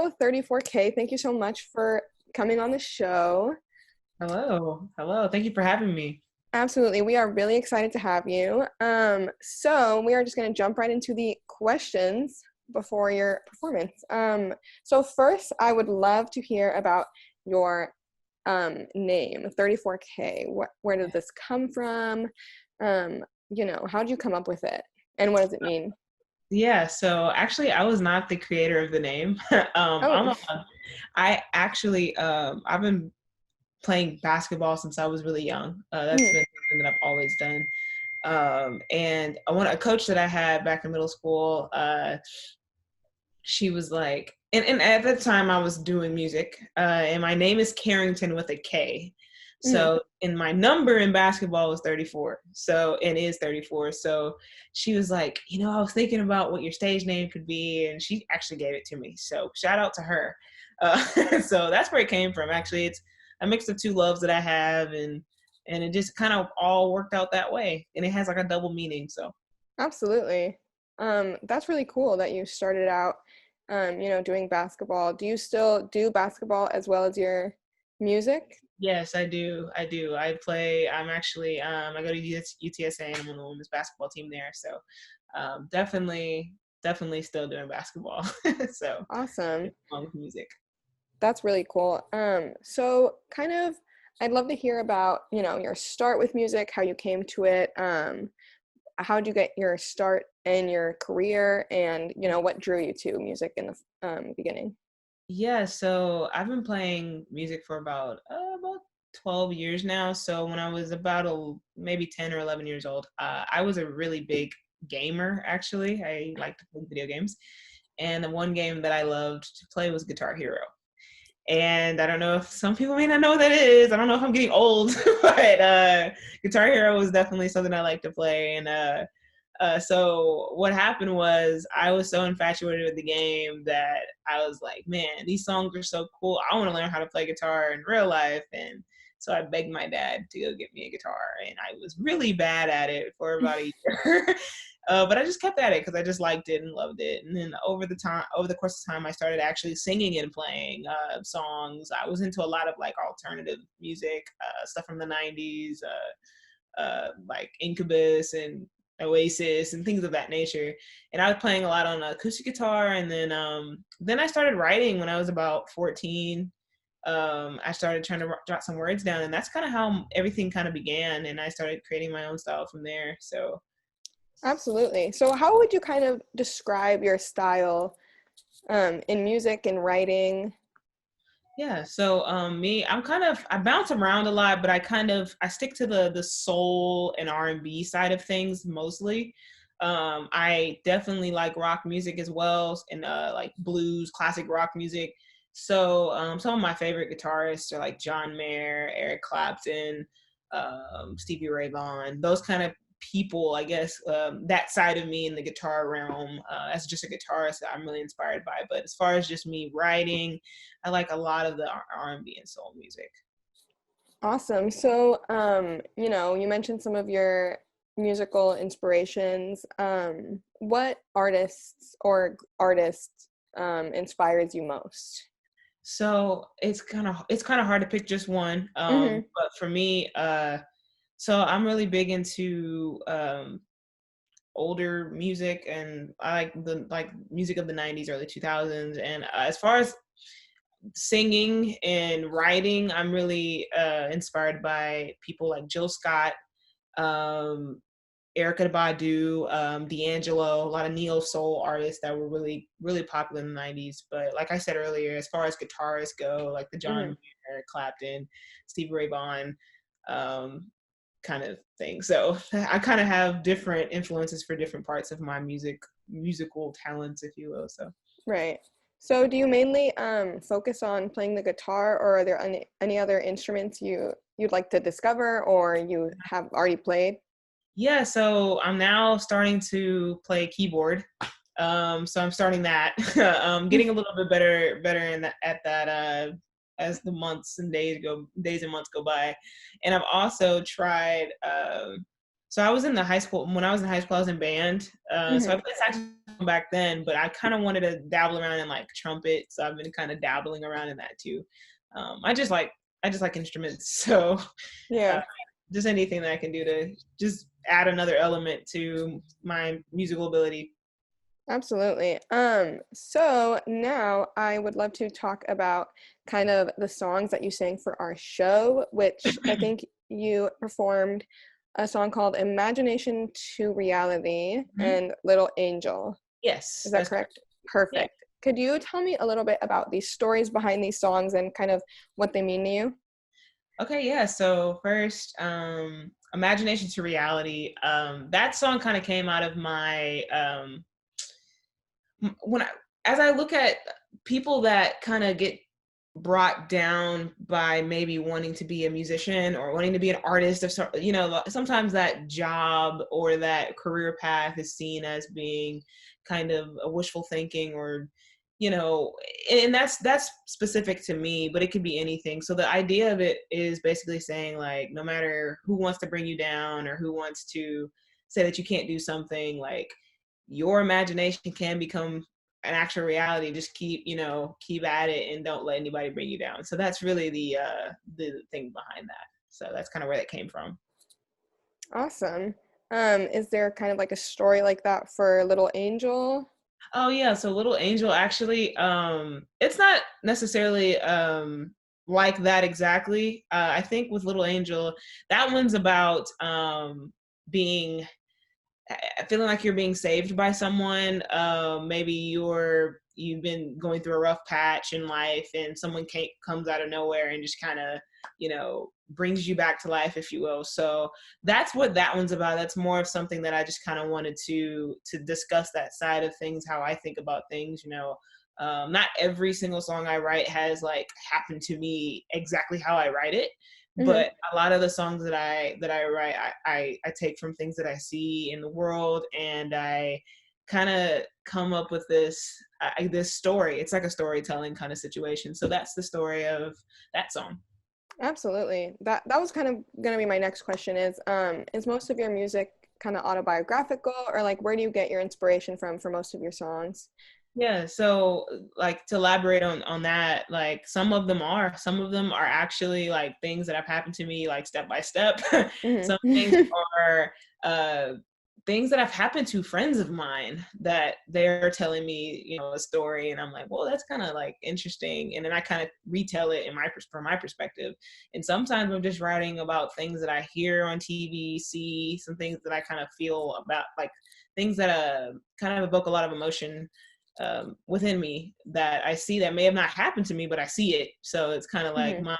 Hello, 34K. Thank you so much for coming on the show. Hello. Hello. Thank you for having me. Absolutely. We are really excited to have you. So we are just going to jump right into the questions before your performance. So first, I would love to hear about your name, 34K. Where did this come from? How did you come up with it? And what does it mean? Yeah, so actually I was not the creator of the name. Oh, I've been playing basketball since I was really young. That's mm, been something that I've always done. And a coach that I had back in middle school, she was like, and at the time I was doing music, and my name is Carrington with a K. mm, So, and my number in basketball was 34. So, and is 34. So she was like, I was thinking about what your stage name could be, and she actually gave it to me. So shout out to her. So that's where it came from. Actually, it's a mix of two loves that I have, and it just kind of all worked out that way. And it has like a double meaning. So absolutely. That's really cool that you started out, doing basketball. Do you still do basketball as well as your music? yes, I do. I do. I play. I go to UTSA and I'm on the women's basketball team there. So definitely still doing basketball. So Awesome. along with music. That's really cool. So I'd love to hear about, your start with music, how you came to it. How did you get your start in your career, and, what drew you to music in the beginning? Yeah, so I've been playing music for about 12 years now. So when I was maybe 10 or 11 years old, I was a really big gamer, actually. I like to play video games. And the one game that I loved to play was Guitar Hero. And I don't know if some people may not know what that is. I don't know if I'm getting old, but Guitar Hero was definitely something I like to play. And so what happened was I was so infatuated with the game that I was like, man, these songs are so cool. I want to learn how to play guitar in real life. And so I begged my dad to go get me a guitar, and I was really bad at it for about a year. But I just kept at it because I just liked it and loved it. And then over the course of time, I started actually singing and playing songs. I was into a lot of like alternative music, stuff from the '90s, like Incubus and Oasis and things of that nature. And I was playing a lot on acoustic guitar. And then I started writing when I was about 14. I started trying to jot some words down, and that's kind of how everything kind of began. And I started creating my own style from there. So Absolutely. So how would you kind of describe your style in music and writing? yeah, so I bounce around a lot, but I stick to the soul and R&B side of things mostly. I definitely like rock music as well, and like blues, classic rock music. So some of my favorite guitarists are like John Mayer, Eric Clapton, Stevie Ray Vaughan, those kind of people. I guess that side of me in the guitar realm, as just a guitarist, that I'm really inspired by. But as far as just me writing, I like a lot of the R&B and soul music. Awesome. So, you mentioned some of your musical inspirations. What artists inspires you most? So it's kind of hard to pick just one. Hmm. But for me, so I'm really big into older music, and I like the music of the '90s, early 2000s. And as far as singing and writing, I'm really inspired by people like Jill Scott, um, Erica Badu, D'Angelo, a lot of neo soul artists that were really, really popular in the '90s. But like I said earlier, as far as guitarists go, like the John Hmm. Mayer, Clapton, Stevie Ray Vaughan, um, kind of thing. So I kind of have different influences for different parts of my musical talents, if you will. So Right. So, do you mainly focus on playing the guitar, or are there any other instruments you'd like to discover, or you have already played? yeah, so I'm now starting to play keyboard. So I'm starting that. Getting a little bit better at that as the days and months go by. And I've also tried So I was in the high school, when I was in high school, I was in band. So I Mm-hmm. played saxophone back then, but I kind of wanted to dabble around in like trumpet. So I've been kind of dabbling around in that too. I just like, instruments. So uh, Yeah. just anything that I can do to just add another element to my musical ability. Absolutely. So now I would love to talk about kind of the songs that you sang for our show, which I think you performed a song called Imagination to Reality Mhm. and Little Angel. Yes, Is that that's correct. correct? Yeah. Perfect. Could you tell me a little bit about these stories behind these songs and kind of what they mean to you? Okay, yeah. So first, Imagination to Reality. That song kind of came out of my when I as I look at people that kind of get brought down by maybe wanting to be a musician or wanting to be an artist, or sometimes that job or that career path is seen as being kind of a wishful thinking, or you know and that's specific to me, but it could be anything. So the idea of it is basically saying, like, no matter who wants to bring you down or who wants to say that you can't do something, like, your imagination can become an actual reality. Just keep at it and don't let anybody bring you down. So that's really the thing behind that. So that's kind of where that came from. Awesome. Is there kind of like a story like that for Little Angel? Oh yeah, so Little Angel, actually, it's not necessarily like that exactly. I think with Little Angel, that one's about being feeling like you're being saved by someone. Maybe you've been going through a rough patch in life, and someone comes out of nowhere and just kind of brings you back to life, if you will. So that's what that one's about. That's more of something that I just kind of wanted to discuss, that side of things, how I think about things. Not every single song I write has like happened to me exactly how I write it, Mm-hmm. but a lot of the songs that I write, I take from things that I see in the world, and I kind of come up with this story. It's like a storytelling kind of situation. So that's the story of that song. Absolutely. That was kind of gonna be my next question is most of your music kind of autobiographical, or like where do you get your inspiration from for most of your songs? Yeah, so like, to elaborate on that, like, some of them are actually like things that have happened to me, like, step by step. Some things Mm-hmm. are uh things that have happened to friends of mine, that they're telling me, a story, and I'm like, well, that's kind of like interesting, and then I kind of retell it from my perspective. And sometimes I'm just writing about things that I hear on TV, see some things that I kind of feel about, like things that kind of evoke a lot of emotion within me, that I see that may have not happened to me, but I see it. So it's kind of like my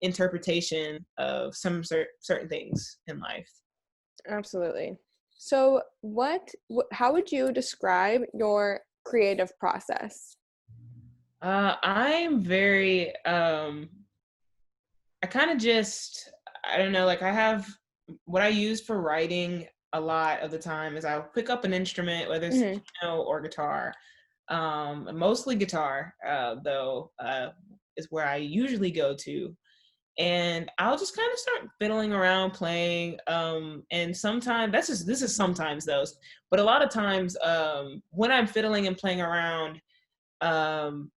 interpretation of some certain things in life. Absolutely. So, how would you describe your creative process? I'm very, I kind of just, I don't know, like, I have what I use for writing a lot of the time is I'll pick up an instrument, whether it's Hmm. piano or guitar. Mostly guitar, though, is where I usually go to. And I'll just kind of start fiddling around playing. And sometimes this is sometimes those, but a lot of times, when I'm fiddling and playing around, um,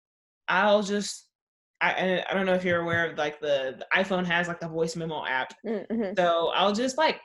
I'll just I don't know if you're aware of, like, the iPhone has like the voice memo app. Mm-hmm. So I'll just like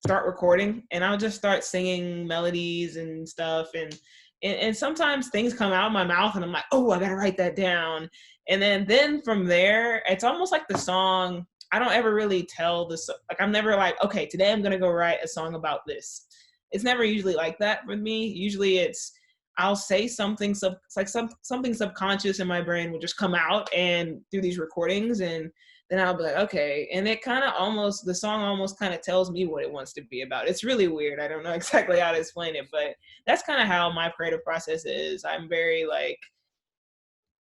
start recording, and I'll just start singing melodies and stuff, and sometimes things come out of my mouth and I'm like, oh, I gotta write that down. And then from there, it's almost like the song, I don't ever really tell this, like, I'm never like, okay, today I'm gonna go write a song about this. It's never usually like that with me. Usually it's, I'll say something it's like something subconscious in my brain will just come out and through these recordings, and then I'll be like, okay. And it kind of almost, the song almost kind of tells me what it wants to be about. It's really weird. I don't know exactly how to explain it, but that's kind of how my creative process is. I'm very like,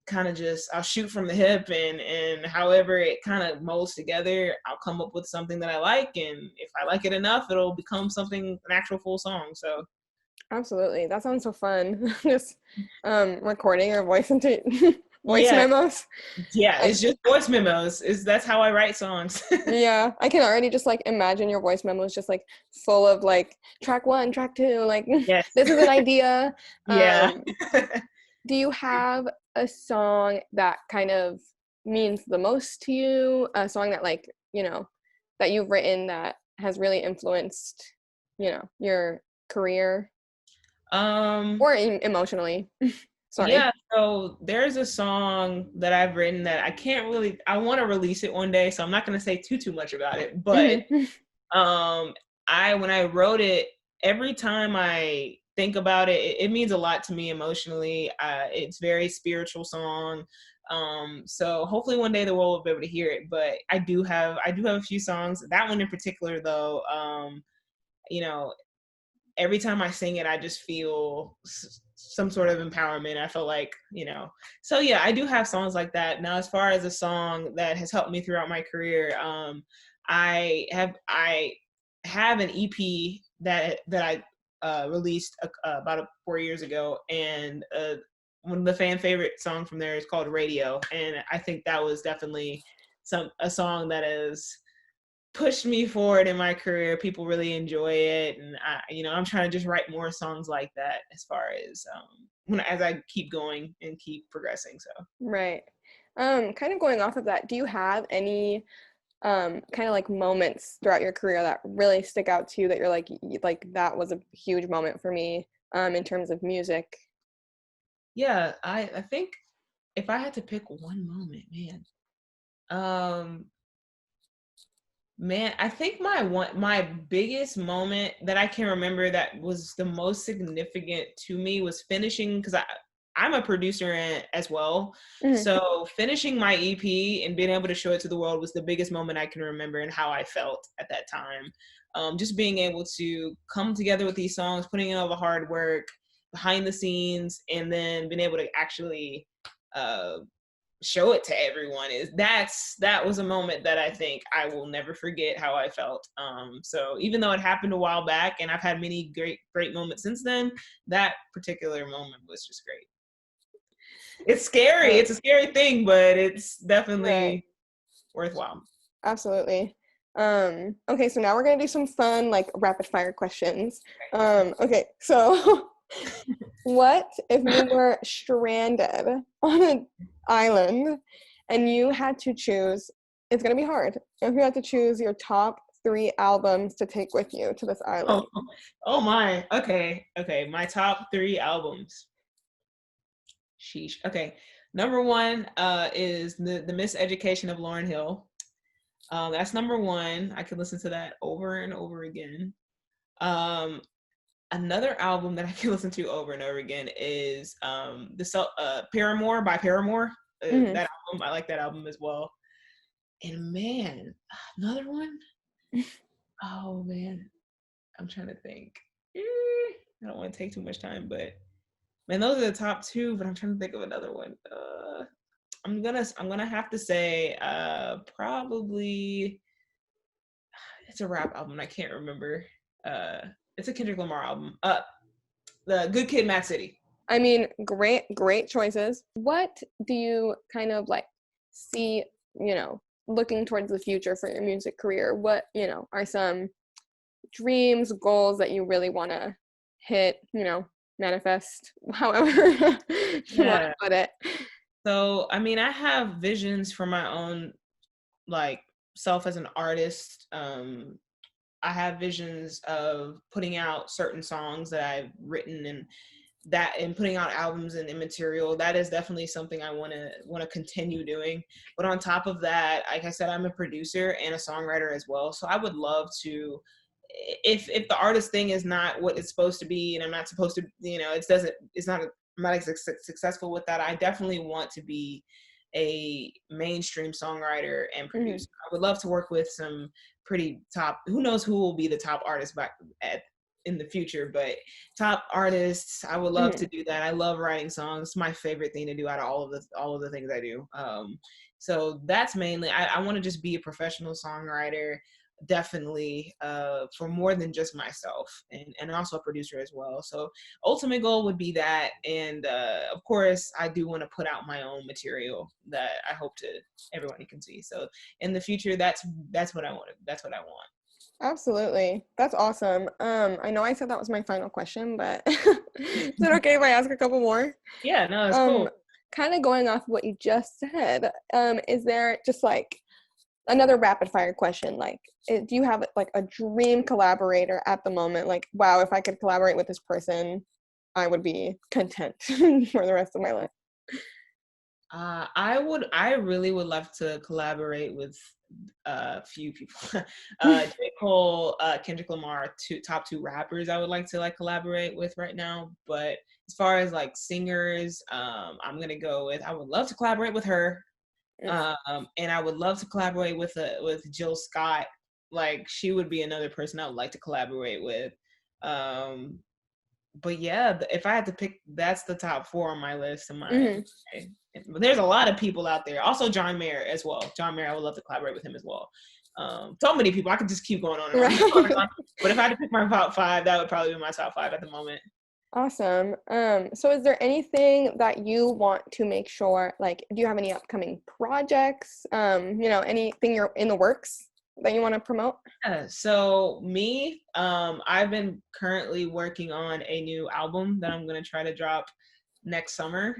kind of just, I'll shoot from the hip, and however it kind of molds together, I'll come up with something that I like. And if I like it enough, it'll become something, an actual full song. So Absolutely. That sounds so fun. Just recording your voice into voice Yeah, memos. yeah, I, it's just voice memos. That's how I write songs. yeah, I can already just like imagine your voice memos just like full of like track 1, track 2, like Yes. this is an idea. Yeah. Do you have a song that kind of means the most to you? A song that like, that you've written that has really influenced, your career Um, or emotionally? Sorry. yeah, so there's a song that I've written that I want to release it one day, so I'm not going to say too much about it, but Hmm. um when I wrote it, every time I think about it, it means a lot to me emotionally. It's very spiritual song. So hopefully one day the world will be able to hear it, but I do have a few songs. That one in particular though, you know, every time I sing it, I just feel some sort of empowerment. I feel like, so yeah, I do have songs like that. Now, as far as a song that has helped me throughout my career, I have an EP that I released about 4 years ago, and one of the fan favorite songs from there is called Radio, and I think that was definitely a song that is pushed me forward in my career. People really enjoy it, and I'm trying to just write more songs like that as far as as I keep going and keep progressing. So Right. Kind of going off of that, do you have any kind of like moments throughout your career that really stick out to you that you're like that was a huge moment for me in terms of music? yeah, I think if I had to pick one moment, um, I think my biggest moment that I can remember that was the most significant to me was finishing, because I'm a producer as well. Hmm. So finishing my EP and being able to show it to the world was the biggest moment I can remember, and how I felt at that time. Just being able to come together with these songs, putting in all the hard work behind the scenes, and then being able to actually uh, show it to everyone, that was a moment that I think I will never forget how I felt. So even though it happened a while back and I've had many great moments since then, that particular moment was just great. It's scary, Uh, it's a scary thing, but it's right. definitely worthwhile. Absolutely. Okay, so now we're gonna do some fun like rapid fire questions. Okay, so what if you were stranded on an island and you had to choose, it's gonna be hard, if you had to choose your top 3 albums to take with you to this island? Oh, oh my. Okay, my top 3 albums. Sheesh. Okay, number one is the Miseducation of Lauryn Hill. That's number one. I could listen to that over and over again. Um, Another album that I can listen to over and over again is Paramore by Paramore. Hmm. That album, I like that album as well. And man, another one. Oh man, I'm trying to think. I don't want to take too much time, but man, those are the top two. But I'm trying to think of another one. I'm gonna have to say probably it's a rap album. I can't remember. Uh, it's a Kendrick Lamar album. The Good Kid, Mad City. I mean, great choices. What do you kind of like see, looking towards the future for your music career? What, are some dreams, goals that you really want to hit, manifest, however you want to Yeah. put it? So I mean, I have visions for my own like self as an artist. I have visions of putting out certain songs that I've written, and putting out albums and material. That is definitely something I want to continue doing. But on top of that, like I said, I'm a producer and a songwriter as well. So I would love to, if the artist thing is not what it's supposed to be, and I'm not supposed to, I'm not successful with that. I definitely want to be a mainstream songwriter and Hmm. producer. I would love to work with some pretty top, who knows who will be the top artist back at in the future, but top artists, I would love Hmm. to do that. I love writing songs. It's my favorite thing to do out of all of the things I do. So that's mainly, I want to just be a professional songwriter. definitely for more than just myself, and also a producer as well. So ultimate goal would be that, and of course I do want to put out my own material that I hope to everyone can see. So in the future, that's what I want. That's what I want. Absolutely. That's awesome. I know I said that was my final question, but is it okay if I ask a couple more? Yeah, no, it's Um, cool. Kind of going off what you just said, is there just like another rapid fire question? Like, do you have like a dream collaborator at the moment? Like, wow, if I could collaborate with this person, I would be content for the rest of my life. I really would love to collaborate with a few people. J. Cole, Kendrick Lamar, are top two rappers I would like to like collaborate with right now. But as far as like singers, I'm gonna go with, I would love to collaborate with her. And I would love to collaborate with Jill Scott. Like, she would be another person I would like to collaborate with. Um, but yeah, if I had to pick, that's the top four on my list. Mm-hmm. But there's a lot of people out there. Also, John Mayer as well. John Mayer, I would love to collaborate with him as well. So many people. I could just keep going on and on. Right. But if I had to pick my top five, that would probably be my top five at the moment. Awesome. So is there anything that you want to make sure, like, do you have any upcoming projects? Anything you're in the works that you want to promote? So me, I've been currently working on a new album that I'm gonna try to drop next summer.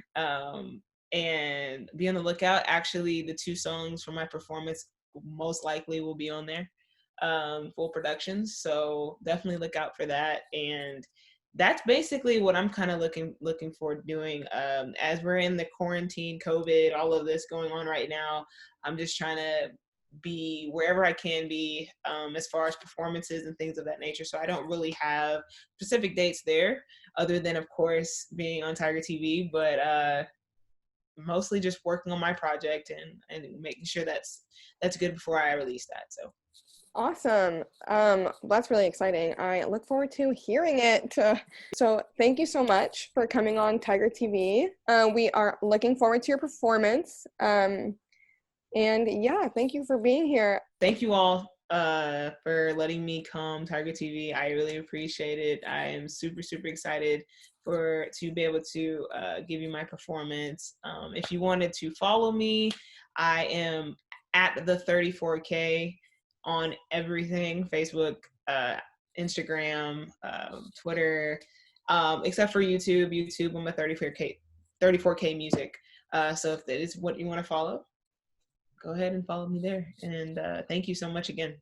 And be on the lookout. Actually, the two songs from my performance most likely will be on there, full productions. So definitely look out for that. And that's basically what I'm kind of looking forward to doing. As we're in the quarantine, COVID, all of this going on right now, I'm just trying to be wherever I can be, as far as performances and things of that nature. So I don't really have specific dates there, other than of course being on Tiger TV. But mostly just working on my project and making sure that's good before I release that. So Awesome. That's really exciting. I look forward to hearing it. So thank you so much for coming on Tiger TV. We are looking forward to your performance. And yeah, thank you for being here. thank you all for letting me come Tiger TV. I really appreciate it. I am super excited to be able to give you my performance. If you wanted to follow me, I am at the 34K on everything: Facebook, Instagram, Twitter, except for YouTube. I'm a 34K music. So if that is what you want to follow, go ahead and follow me there. And thank you so much again.